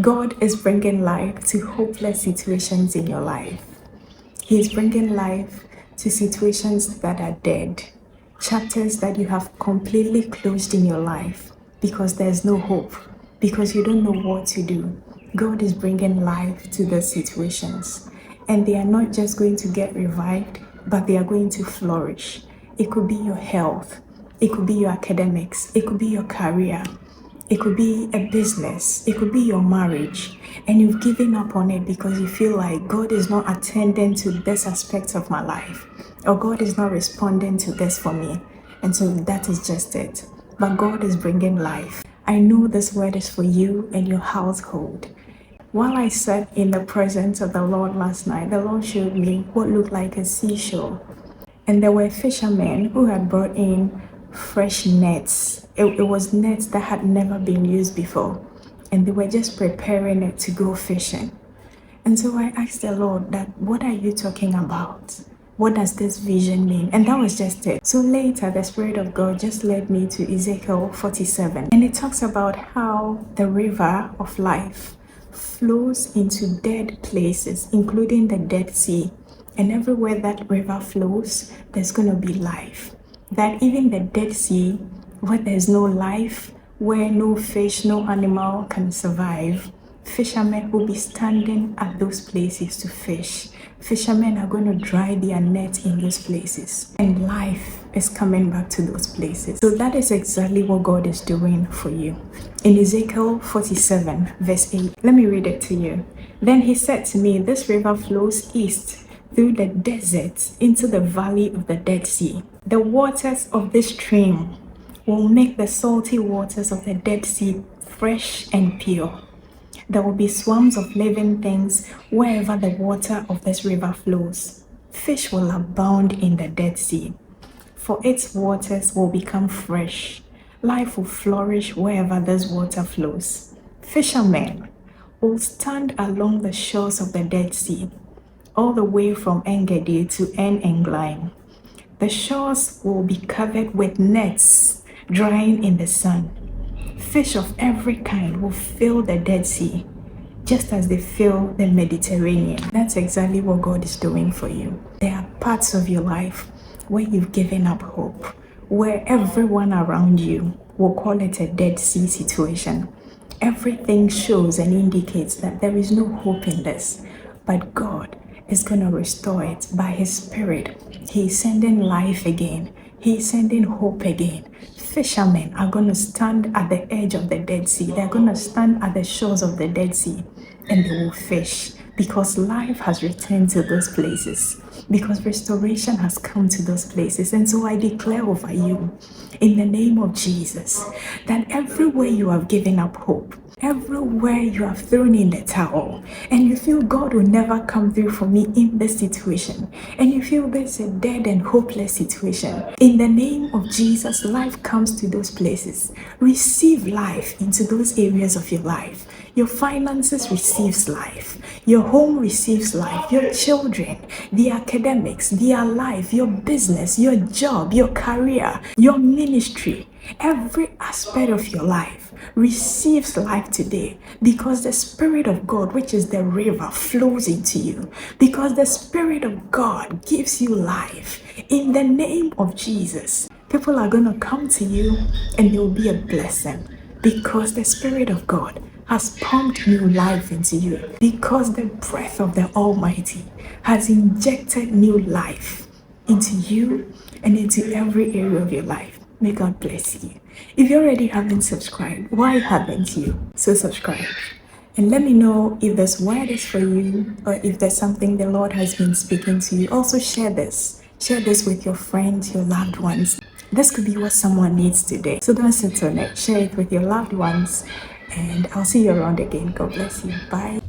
God is bringing life to hopeless situations in your life. He is bringing life to situations that are dead, chapters that you have completely closed in your life because there's no hope, because you don't know what to do. God is bringing life to those situations, and they are not just going to get revived, but they are going to flourish. It could be your health, it could be your academics, it could be your career, it could be a business, it could be your marriage, and you've given up on it because you feel like God is not attending to this aspect of my life, or God is not responding to this for me. And so that is just it. But God is bringing life. I know this word is for you and your household. While I sat in the presence of the Lord last night, the Lord showed me what looked like a seashore. And there were fishermen who had brought in fresh nets. It was nets that had never been used before. And they were just preparing it to go fishing. And so I asked the Lord that, what are you talking about? What does this vision mean? And that was just it. So later, the Spirit of God just led me to Ezekiel 47. And it talks about how the river of life flows into dead places, including the Dead Sea. And everywhere that river flows, there's going to be life. That even the Dead Sea, where there's no life, where no fish, no animal can survive, fishermen will be standing at those places to fish. Fishermen are going to dry their net in those places, and life is coming back to those places. So that is exactly what God is doing for you. In Ezekiel 47, verse 8, let me read it to you. Then he said to me, this river flows east through the desert into the valley of the Dead Sea. The waters of this stream will make the salty waters of the Dead Sea fresh and pure. There will be swarms of living things wherever the water of this river flows. Fish will abound in the Dead Sea, for its waters will become fresh. Life will flourish wherever this water flows. Fishermen will stand along the shores of the Dead Sea, all the way from En-Gedi to En-Eglaim. The shores will be covered with nets drying in the sun. Fish of every kind will fill the Dead Sea, just as they fill the Mediterranean. That's exactly what God is doing for you. There are parts of your life where you've given up hope, where everyone around you will call it a Dead Sea situation. Everything shows and indicates that there is no hope in this, but God is going to restore it by His Spirit. He is sending life again. He is sending hope again. Fishermen are going to stand at the edge of the Dead Sea. They're going to stand at the shores of the Dead Sea, and they will fish, because life has returned to those places, because restoration has come to those places. And so I declare over you, in the name of Jesus, that everywhere you have given up hope, everywhere you have thrown in the towel, and you feel God will never come through for me in this situation, and you feel this is a dead and hopeless situation, in the name of Jesus, life comes to those places. Receive life into those areas of your life. Your finances receives life. Your home receives life. Your children, the academics, their life, your business, your job, your career, your ministry, every aspect of your life receives life today, because the Spirit of God, which is the river, flows into you, because the Spirit of God gives you life. In the name of Jesus, people are going to come to you and they will be a blessing, because the Spirit of God has pumped new life into you, because the breath of the Almighty has injected new life into you and into every area of your life. May God bless you. If you already haven't subscribed, why haven't you? So subscribe. And let me know if this word is for you, or if there's something the Lord has been speaking to you. Also share this. Share this with your friends, your loved ones. This could be what someone needs today. So don't sit on it. Share it with your loved ones. And I'll see you around again. God bless you. Bye.